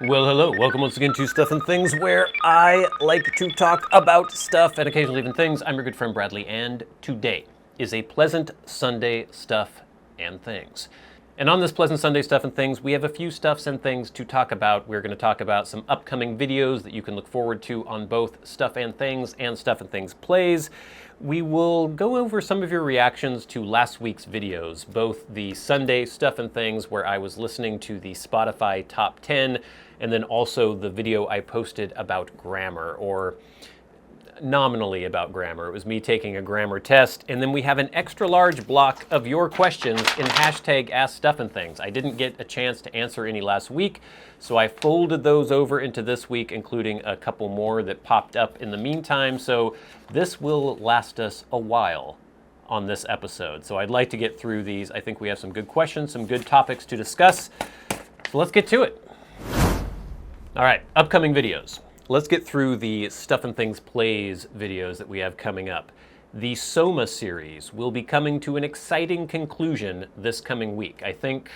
Well, hello. Welcome once again to Stuff and Things, where I like to talk about stuff and occasionally even things. I'm your good friend Bradley, and today is a pleasant Sunday Stuff and Things. And on this pleasant Sunday Stuff and Things, we have a few stuffs and things to talk about. We're going to talk about some upcoming videos that you can look forward to on both Stuff and Things Plays. We will go over some of your reactions to last week's videos, both the Sunday Stuff and Things, where I was listening to the Spotify Top 10, and then also the video I posted about grammar, or nominally about grammar. It was me taking a grammar test, and then we have an extra large block of your questions in hashtag askstuffandthings. I didn't get a chance to answer any last week, so I folded those over into this week, including a couple more that popped up in the meantime, so this will last us a while on this episode. So I'd like to get through these. I think we have some good questions, some good topics to discuss, so let's get to it. All right, upcoming videos. Let's get through the Stuff and Things Plays videos that we have coming up. The Soma series will be coming to an exciting conclusion this coming week. I think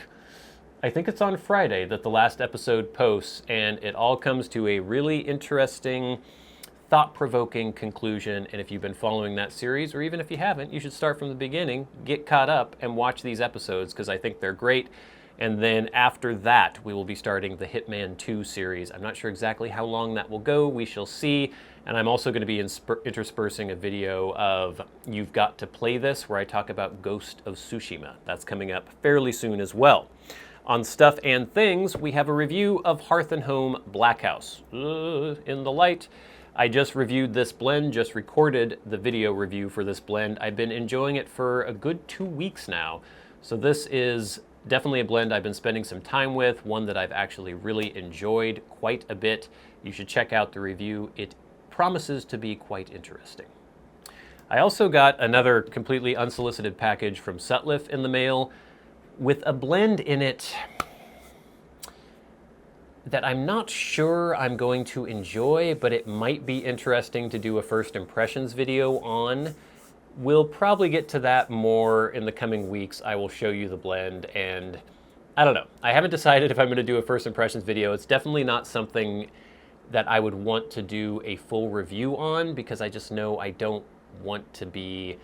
it's on Friday that the last episode posts, and it all comes to a really interesting, thought-provoking conclusion. And if you've been following that series, or even if you haven't, you should start from the beginning, get caught up, and watch these episodes, because I think they're great. And then after that, we will be starting the Hitman 2 series. I'm not sure exactly how long that will go. We shall see. And I'm also going to be interspersing a video of You've Got to Play This, where I talk about Ghost of Tsushima. That's coming up fairly soon as well. On Stuff and Things, we have a review of Hearth Home BlackHouse. In the light. I just reviewed this blend, just recorded the video review for this blend. I've been enjoying it for a good 2 weeks now. So this is definitely a blend I've been spending some time with, one that I've actually really enjoyed quite a bit. You should check out the review. It promises to be quite interesting. I also got another completely unsolicited package from Sutliff in the mail with a blend in it that I'm not sure I'm going to enjoy, but it might be interesting to do a first impressions video on. We'll probably get to that more in the coming weeks. I will show you the blend, and I don't know. I haven't decided if I'm going to do a first impressions video. It's definitely not something that I would want to do a full review on, because I just know I don't want to be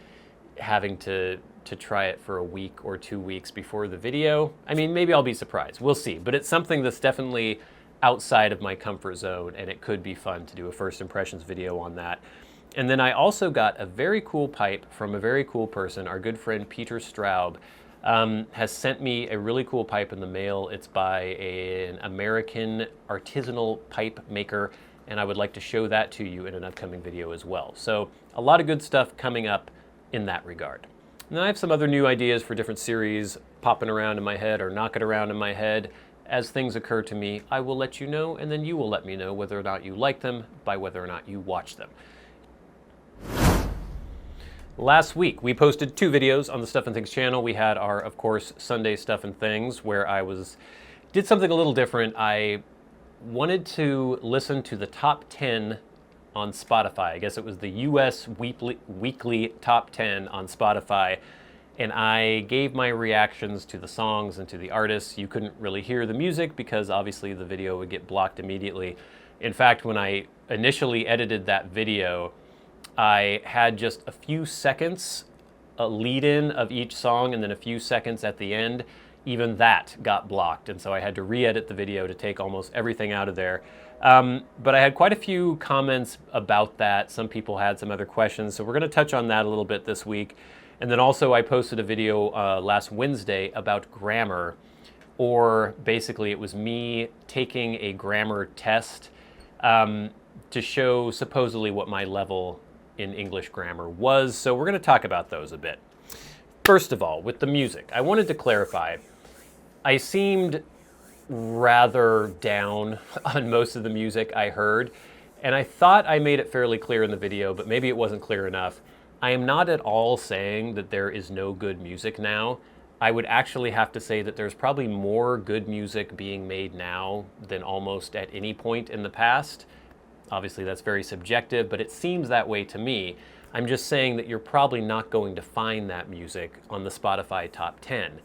having to try it for a week or 2 weeks before the video. I mean, maybe I'll be surprised. We'll see. But it's something that's definitely outside of my comfort zone, and it could be fun to do a first impressions video on that. And then I also got a very cool pipe from a very cool person. Our good friend Peter Straub has sent me a really cool pipe in the mail. It's by an American artisanal pipe maker, and I would like to show that to you in an upcoming video as well. So a lot of good stuff coming up in that regard. And then I have some other new ideas for different series popping around in my head or knocking around in my head. As things occur to me, I will let you know, and then you will let me know whether or not you like them by whether or not you watch them. Last week, we posted 2 videos on the Stuff and Things channel. We had our, of course, Sunday Stuff and Things, where I did something a little different. I wanted to listen to the top 10 on Spotify. I guess it was the US weekly top 10 on Spotify. And I gave my reactions to the songs and to the artists. You couldn't really hear the music because obviously the video would get blocked immediately. In fact, when I initially edited that video, I had just a few seconds, a lead-in of each song, and then a few seconds at the end. Even that got blocked, and so I had to re-edit the video to take almost everything out of there. But I had quite a few comments about that. Some people had some other questions, so we're going to touch on that a little bit this week. And then also I posted a video last Wednesday about grammar, or basically it was me taking a grammar test to show supposedly what my level in English grammar was. So we're going to talk about those a bit. First of all, with the music, I wanted to clarify, I seemed rather down on most of the music I heard, and I thought I made it fairly clear in the video, but maybe it wasn't clear enough. I am not at all saying that there is no good music now. I would actually have to say that there's probably more good music being made now than almost at any point in the past. Obviously, that's very subjective, but it seems that way to me. I'm just saying that you're probably not going to find that music on the Spotify top 10.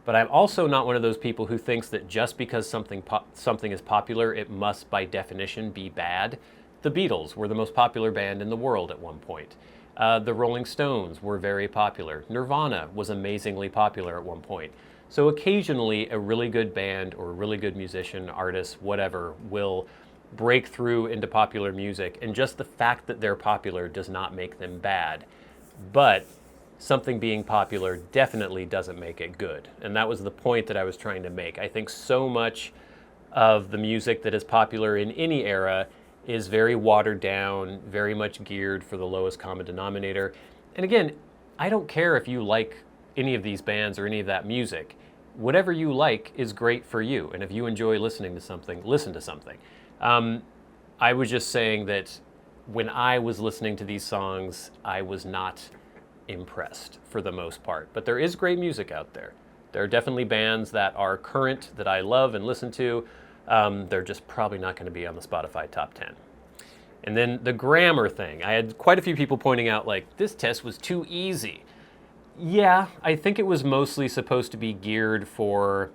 But I'm also not one of those people who thinks that just because something is popular, it must by definition be bad. The Beatles were the most popular band in the world at one point. The Rolling Stones were very popular. Nirvana was amazingly popular at one point. So occasionally a really good band or a really good musician, artist, whatever, will break through into popular music, and just the fact that they're popular does not make them bad. But something being popular definitely doesn't make it good. And that was the point that I was trying to make. I think so much of the music that is popular in any era is very watered down, very much geared for the lowest common denominator. And again, I don't care if you like any of these bands or any of that music. Whatever you like is great for you. And if you enjoy listening to something, listen to something. I was just saying that when I was listening to these songs, I was not impressed for the most part. But there is great music out there. There are definitely bands that are current that I love and listen to. They're just probably not going to be on the Spotify top 10. And then the grammar thing. I had quite a few people pointing out, like, this test was too easy. Yeah, I think it was mostly supposed to be geared for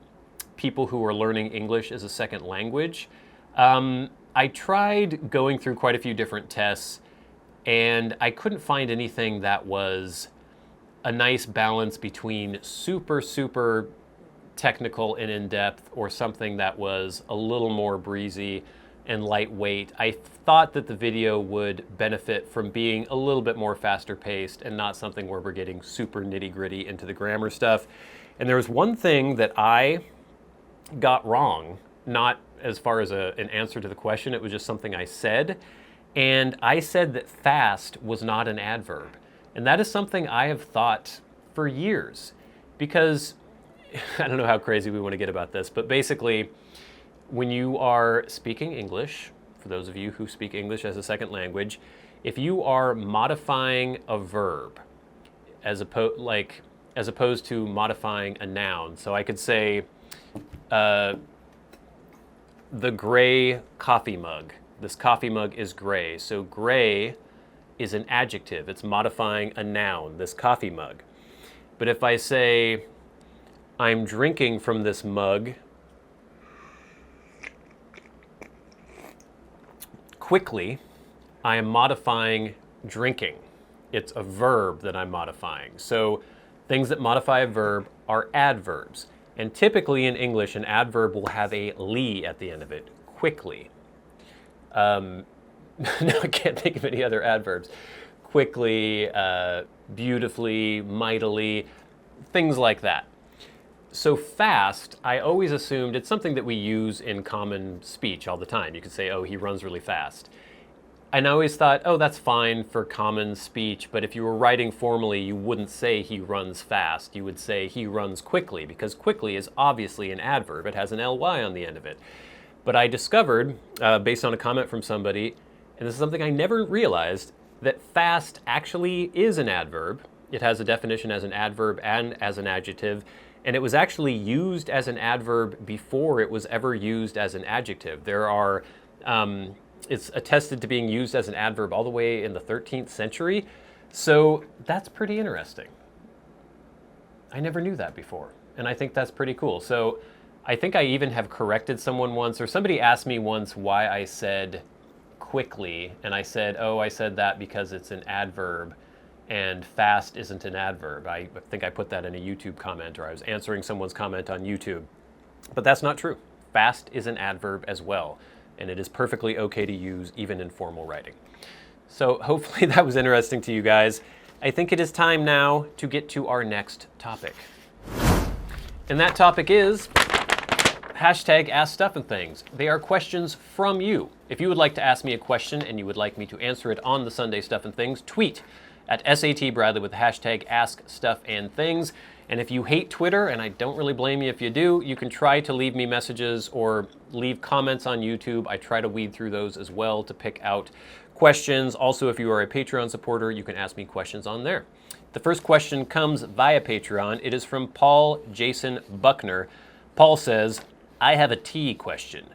people who are learning English as a second language. I tried going through quite a few different tests, and I couldn't find anything that was a nice balance between super, super technical and in-depth or something that was a little more breezy and lightweight. I thought that the video would benefit from being a little bit more faster paced and not something where we're getting super nitty-gritty into the grammar stuff. And there was one thing that I got wrong, not as far as an answer to the question, it was just something I said. And I said that fast was not an adverb. And that is something I have thought for years, because I don't know how crazy we want to get about this, but basically, when you are speaking English, for those of you who speak English as a second language, if you are modifying a verb as opposed to modifying a noun, so I could say the gray coffee mug. This coffee mug is gray. So gray is an adjective. It's modifying a noun, this coffee mug. But if I say, I'm drinking from this mug quickly, I am modifying drinking. It's a verb that I'm modifying. So things that modify a verb are adverbs. And typically in English, an adverb will have a "ly" at the end of it, quickly. No, I can't think of any other adverbs. Quickly, beautifully, mightily, things like that. So fast, I always assumed it's something that we use in common speech all the time. You could say, oh, he runs really fast. And I always thought, oh, that's fine for common speech, but if you were writing formally, you wouldn't say he runs fast. You would say he runs quickly, because quickly is obviously an adverb. It has an ly on the end of it. But I discovered, based on a comment from somebody, and this is something I never realized, that fast actually is an adverb. It has a definition as an adverb and as an adjective, and it was actually used as an adverb before it was ever used as an adjective. There are... it's attested to being used as an adverb all the way in the 13th century. So that's pretty interesting. I never knew that before, and I think that's pretty cool. So I think I even have corrected someone once, or somebody asked me once why I said quickly, and I said, oh, I said that because it's an adverb, and fast isn't an adverb. I think I put that in a YouTube comment, or I was answering someone's comment on YouTube. But that's not true. Fast is an adverb as well, and it is perfectly okay to use even in formal writing. So hopefully that was interesting to you guys. I think it is time now to get to our next topic. And that topic is hashtag #AskStuffandThings. They are questions from you. If you would like to ask me a question and you would like me to answer it on the Sunday Stuff and Things, tweet at @SATBradley with the hashtag #AskStuffandThings. And if you hate Twitter, and I don't really blame you if you do, you can try to leave me messages or leave comments on YouTube. I try to weed through those as well to pick out questions. Also, if you are a Patreon supporter, you can ask me questions on there. The first question comes via Patreon. It is from Paul Jason Buckner. Paul says, I have a tea question.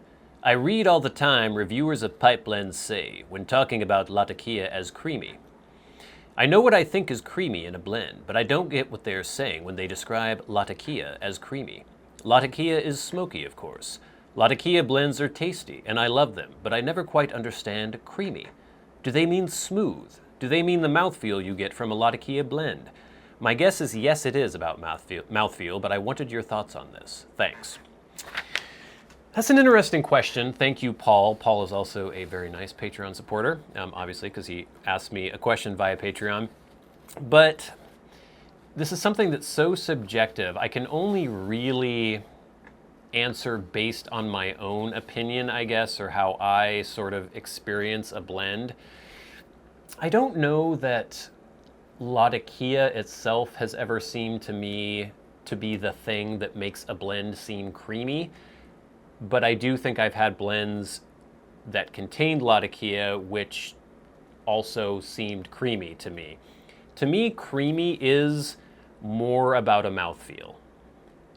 I read all the time reviewers of pipe blends say, when talking about Latakia as creamy, I know what I think is creamy in a blend, but I don't get what they are saying when they describe Latakia as creamy. Latakia is smoky, of course. Latakia blends are tasty, and I love them, but I never quite understand creamy. Do they mean smooth? Do they mean the mouthfeel you get from a Latakia blend? My guess is yes, it is about mouthfeel, but I wanted your thoughts on this. Thanks. That's an interesting question. Thank you, Paul. Paul is also a very nice Patreon supporter, obviously, because he asked me a question via Patreon. But this is something that's so subjective. I can only really answer based on my own opinion, I guess, or how I sort of experience a blend. I don't know that Latakia itself has ever seemed to me to be the thing that makes a blend seem creamy. But I do think I've had blends that contained Latakia, which also seemed creamy to me. To me, creamy is more about a mouthfeel.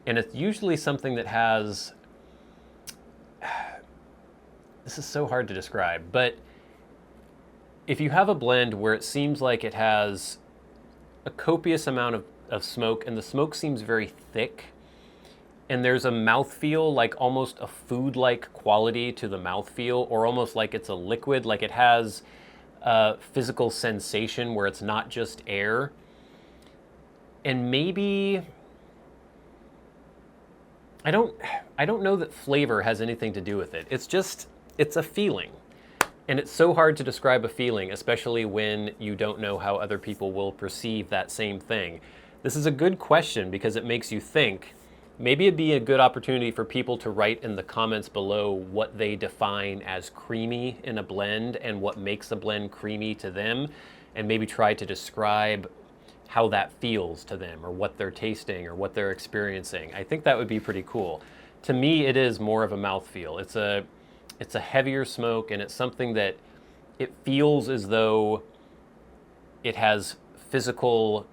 And it's usually something that has... This is so hard to describe, but if you have a blend where it seems like it has a copious amount of smoke, and the smoke seems very thick, and there's a mouthfeel, like almost a food-like quality to the mouthfeel, or almost like it's a liquid, like it has a physical sensation where it's not just air. And maybe, I don't know that flavor has anything to do with it. It's a feeling. And it's so hard to describe a feeling, especially when you don't know how other people will perceive that same thing. This is a good question because it makes you think. Maybe it'd be a good opportunity for people to write in the comments below what they define as creamy in a blend and what makes a blend creamy to them, and maybe try to describe how that feels to them, or what they're tasting, or what they're experiencing. I think that would be pretty cool. To me, it is more of a mouthfeel. It's a heavier smoke, and it's something that it feels as though it has physical,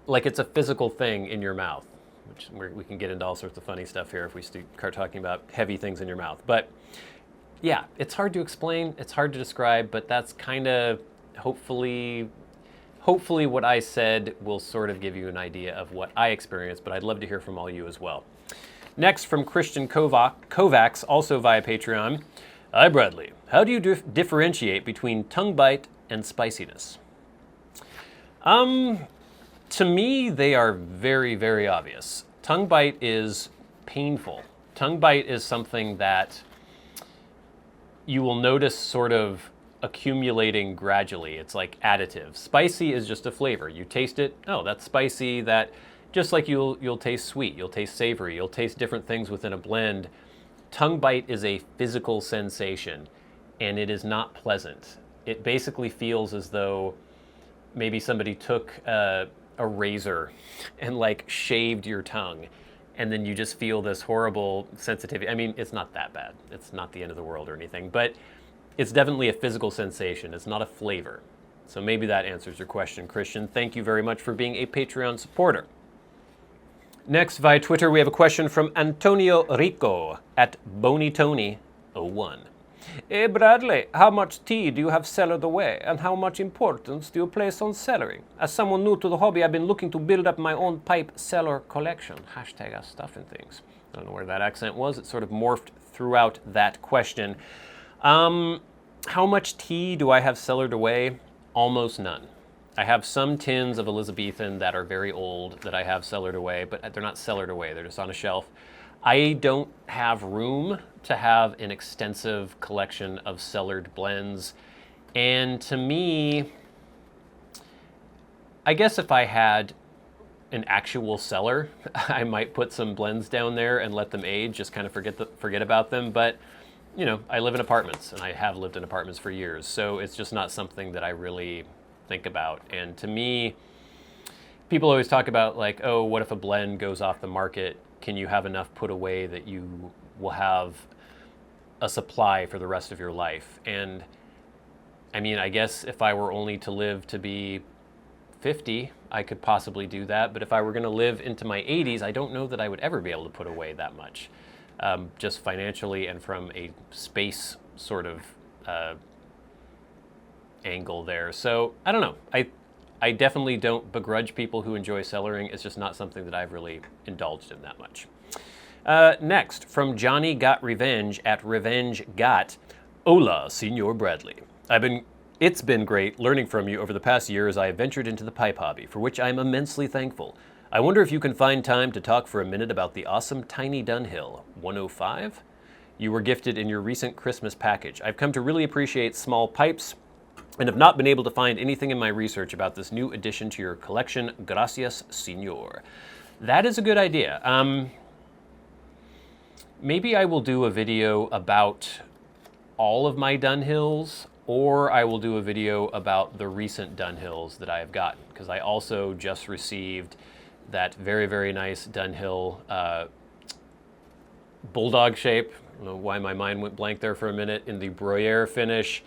like it's a physical thing in your mouth. Which we can get into all sorts of funny stuff here if we start talking about heavy things in your mouth. But yeah, it's hard to explain, it's hard to describe, but that's kind of hopefully what I said will sort of give you an idea of what I experienced, but I'd love to hear from all you as well. Next, from Krisztian Kovacs, also via Patreon. Hi, Bradley. How do you differentiate between tongue bite and spiciness? To me, they are very, very obvious. Tongue bite is painful. Tongue bite is something that you will notice sort of accumulating gradually. It's like additive. Spicy is just a flavor. You taste it, oh, that's spicy. That, just like you'll taste sweet, you'll taste savory, you'll taste different things within a blend. Tongue bite is a physical sensation, and it is not pleasant. It basically feels as though maybe somebody took a razor and like shaved your tongue, and then you just feel this horrible sensitivity. I mean, it's not that bad. It's not the end of the world or anything, but it's definitely a physical sensation. It's not a flavor. So maybe that answers your question, Krisztian. Thank you very much for being a Patreon supporter. Next, via Twitter, we have a question from Antonio Rico at BonyTony01. Hey Bradley, how much tea do you have cellared away, and how much importance do you place on cellaring? As someone new to the hobby, I've been looking to build up my own pipe cellar collection. Hashtag #STUFFandTHINGS. I don't know where that accent was. It sort of morphed throughout that question. How much tea do I have cellared away? Almost none. I have some tins of Elizabethan that are very old that I have cellared away, but they're not cellared away. They're just on a shelf. I don't have room to have an extensive collection of cellared blends. And to me, I guess if I had an actual cellar, I might put some blends down there and let them age, just kind of forget about them. But, you know, I live in apartments, and I have lived in apartments for years, so it's just not something that I really think about. And to me, people always talk about like, oh, what if a blend goes off the market? Can you have enough put away that you will have a supply for the rest of your life? And I mean, I guess if I were only to live to be 50, I could possibly do that. But if I were going to live into my 80s, I don't know that I would ever be able to put away that much, just financially and from a space sort of angle there. So I don't know. I definitely don't begrudge people who enjoy cellaring. It's just not something that I've really indulged in that much. Next, from Johnny Got Revenge at Revenge Got. Hola, Senor Bradley. It's been great learning from you over the past year as I have ventured into the pipe hobby, for which I am immensely thankful. I wonder if you can find time to talk for a minute about the awesome tiny Dunhill 105 you were gifted in your recent Christmas package. I've come to really appreciate small pipes and have not been able to find anything in my research about this new addition to your collection. Gracias, Senor. That is a good idea. Maybe I will do a video about all of my Dunhills, or I will do a video about the recent Dunhills that I have gotten, because I also just received that very, very nice Dunhill bulldog shape. I don't know why my mind went blank there for a minute, in the Bruyere finish.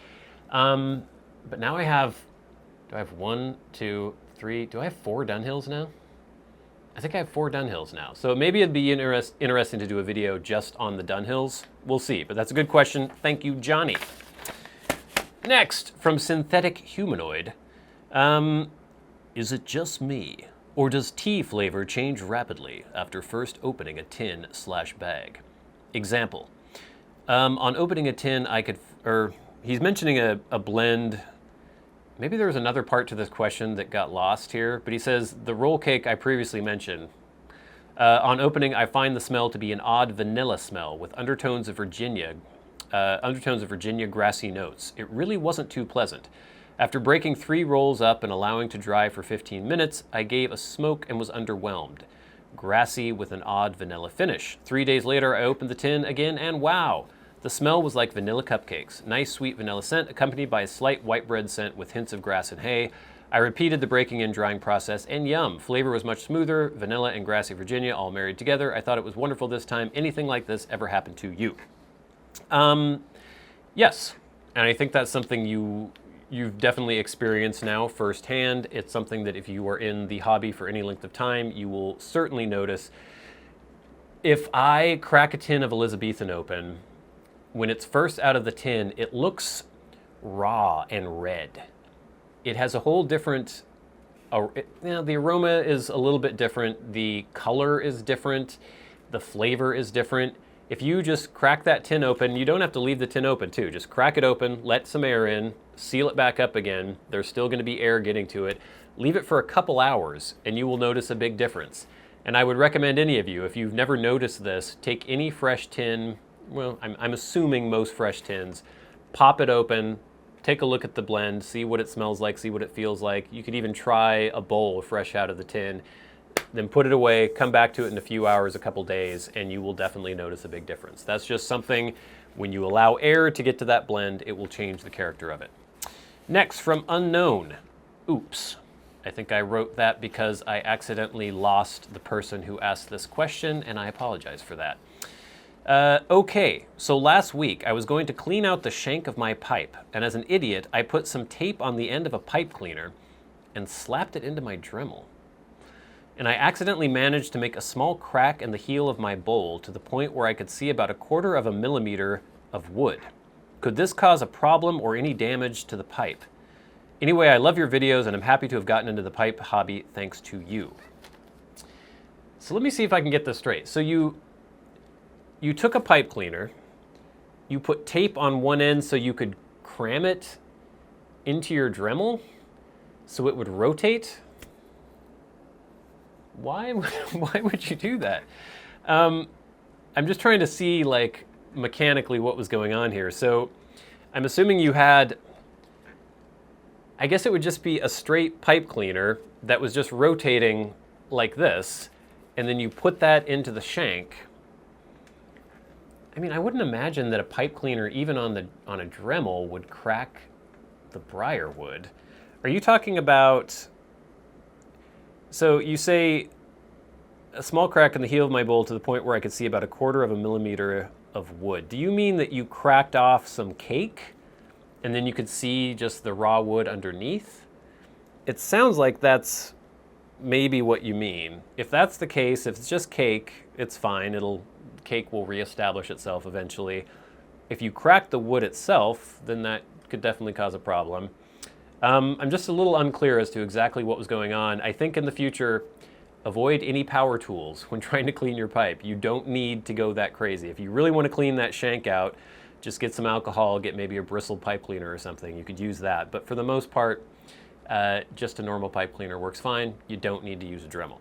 But now I have, do I have 1, 2, 3, do I have 4 Dunhills now? I think I have 4 Dunhills now. So maybe it'd be interesting to do a video just on the Dunhills. We'll see, but that's a good question. Thank you, Johnny. Next, from Synthetic Humanoid. Is it just me, or does tea flavor change rapidly after first opening a tin/bag? Example. On opening a tin, he's mentioning a blend. Maybe there was another part to this question that got lost here, but he says, the roll cake I previously mentioned. On opening, I find the smell to be an odd vanilla smell with undertones of Virginia grassy notes. It really wasn't too pleasant. After breaking 3 rolls up and allowing to dry for 15 minutes, I gave a smoke and was underwhelmed. Grassy with an odd vanilla finish. 3 days later, I opened the tin again, and wow! The smell was like vanilla cupcakes. Nice sweet vanilla scent accompanied by a slight white bread scent with hints of grass and hay. I repeated the breaking and drying process, and yum! Flavor was much smoother. Vanilla and grassy Virginia all married together. I thought it was wonderful this time. Anything like this ever happened to you? Yes, and I think that's something you've definitely experienced now firsthand. It's something that if you are in the hobby for any length of time, you will certainly notice. If I crack a tin of Elizabethan open, when it's first out of the tin, it looks raw and red. It has a whole different, the aroma is a little bit different, the color is different, the flavor is different. If you just crack that tin open, you don't have to leave the tin open too. Just crack it open, let some air in, seal it back up again. There's still going to be air getting to it. Leave it for a couple hours and you will notice a big difference. And I would recommend any of you, if you've never noticed this, take any fresh tin, well, I'm assuming most fresh tins, pop it open, take a look at the blend, see what it smells like, see what it feels like. You could even try a bowl fresh out of the tin. Then put it away, come back to it in a few hours, a couple days, and you will definitely notice a big difference. That's just something, when you allow air to get to that blend, it will change the character of it. Next, from Unknown. Oops. I think I wrote that because I accidentally lost the person who asked this question, and I apologize for that. Okay, so last week I was going to clean out the shank of my pipe, and as an idiot, I put some tape on the end of a pipe cleaner and slapped it into my Dremel. And I accidentally managed to make a small crack in the heel of my bowl to the point where I could see about 1/4 millimeter of wood. Could this cause a problem or any damage to the pipe? Anyway, I love your videos and I'm happy to have gotten into the pipe hobby thanks to you. So let me see if I can get this straight. So you took a pipe cleaner, you put tape on one end so you could cram it into your Dremel so it would rotate? Why would you do that? I'm just trying to see, like, mechanically what was going on here. So I'm assuming you had, I guess it would just be a straight pipe cleaner that was just rotating like this, and then you put that into the shank. I mean, I wouldn't imagine that a pipe cleaner, even on a Dremel, would crack the briar wood. Are you talking about... So you say a small crack in the heel of my bowl to the point where I could see about 1/4 millimeter of wood. Do you mean that you cracked off some cake and then you could see just the raw wood underneath? It sounds like that's maybe what you mean. If that's the case, if it's just cake, it's fine. Cake will reestablish itself eventually. If you crack the wood itself, then that could definitely cause a problem. I'm just a little unclear as to exactly what was going on. I think in the future, avoid any power tools when trying to clean your pipe. You don't need to go that crazy. If you really want to clean that shank out, just get some alcohol, get maybe a bristle pipe cleaner or something. You could use that. But for the most part, just a normal pipe cleaner works fine. You don't need to use a Dremel.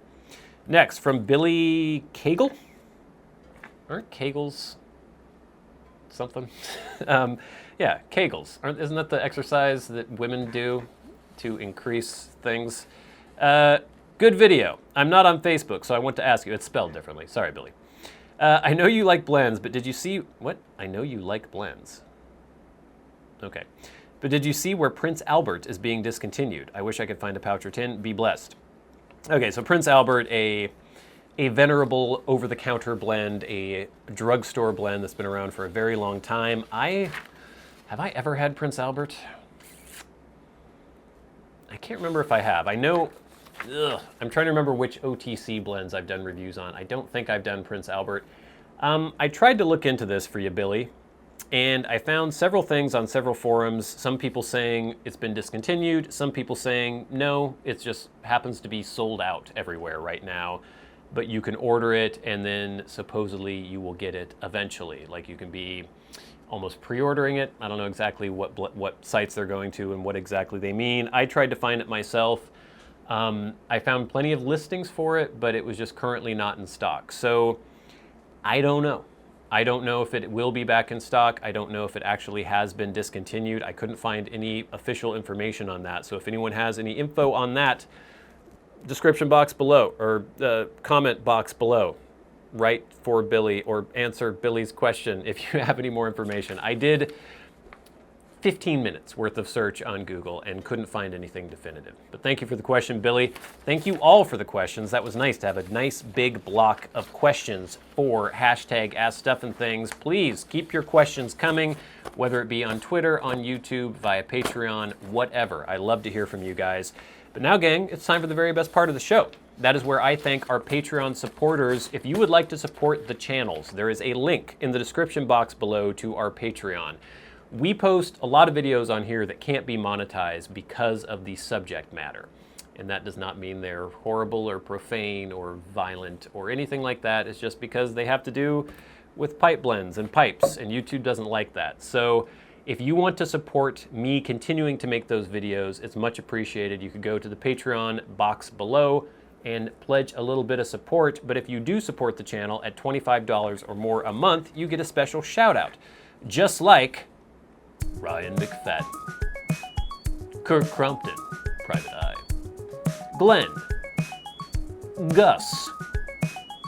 Next, from Billy Kegel. Aren't Kegels something? Yeah, Kegels. Isn't that the exercise that women do to increase things? Good video. I'm not on Facebook, so I want to ask you. It's spelled differently. Sorry, Billy. I know you like blends, but did you see... What? I know you like blends. Okay. But did you see where Prince Albert is being discontinued? I wish I could find a pouch or tin. Be blessed. Okay, so Prince Albert, a venerable over-the-counter blend, a drugstore blend that's been around for a very long time. Have I ever had Prince Albert? I can't remember if I have. I know... I'm trying to remember which OTC blends I've done reviews on. I don't think I've done Prince Albert. I tried to look into this for you, Billy, and I found several things on several forums. Some people saying it's been discontinued. Some people saying, no, it just happens to be sold out everywhere right now. But you can order it, and then supposedly you will get it eventually. Like you can be almost pre-ordering it. I don't know exactly what sites they're going to and what exactly they mean. I tried to find it myself. I found plenty of listings for it, but it was just currently not in stock. So I don't know. I don't know if it will be back in stock. I don't know if it actually has been discontinued. I couldn't find any official information on that. So if anyone has any info on that, description box below or comment box below, write for Billy or answer Billy's question if you have any more information. I did 15 minutes worth of search on Google and couldn't find anything definitive. But thank you for the question, Billy. Thank you all for the questions. That was nice to have a nice big block of questions for hashtag AskStuffandThings. Please keep your questions coming, whether it be on Twitter, on YouTube, via Patreon, whatever. I love to hear from you guys. But now, gang, it's time for the very best part of the show. That is where I thank our Patreon supporters. If you would like to support the channels, there is a link in the description box below to our Patreon. We post a lot of videos on here that can't be monetized because of the subject matter. And that does not mean they're horrible or profane or violent or anything like that. It's just because they have to do with pipe blends and pipes, and YouTube doesn't like that. So if you want to support me continuing to make those videos, it's much appreciated. You could go to the Patreon box below and pledge a little bit of support. But if you do support the channel at $25 or more a month, you get a special shout out. Just like Ryan McFadin, Kirk Crompton, Private Eye, Glenn, Gus,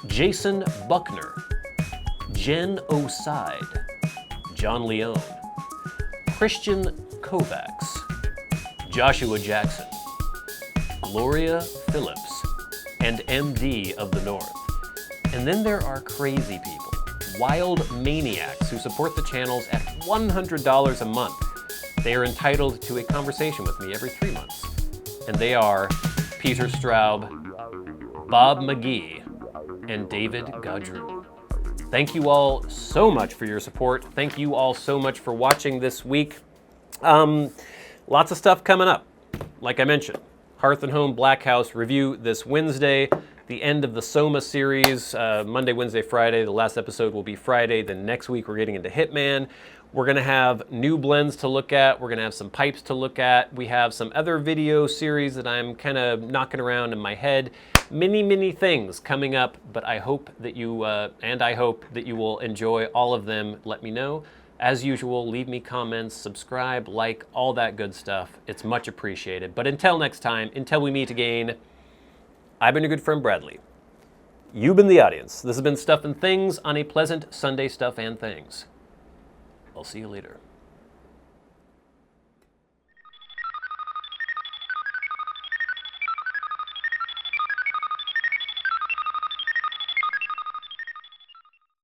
Jason Buckner, Jen O'Side, John Leone, Krisztian Kovacs, Joshua Jackson, Gloria Phillips, and MDoftheNorth. And then there are crazy people, wild maniacs who support the channels at $100 a month. They are entitled to a conversation with me every 3 months. And they are Peter Straub, Bob McGee, and David Gaudreau. Thank you all so much for your support. Thank you all so much for watching this week. Lots of stuff coming up. Like I mentioned, Hearth Home BlackHouse review this Wednesday. The end of the Soma series, Monday, Wednesday, Friday. The last episode will be Friday. Then next week we're getting into Hitman. We're gonna have new blends to look at. We're gonna have some pipes to look at. We have some other video series that I'm kind of knocking around in my head. Many things coming up, but I hope that you, I hope that you will enjoy all of them. Let me know. As usual, leave me comments, subscribe, like, all that good stuff. It's much appreciated. But until next time, until we meet again, I've been your good friend Bradley. You've been the audience. This has been Stuff and Things on a pleasant Sunday Stuff and Things. I'll see you later.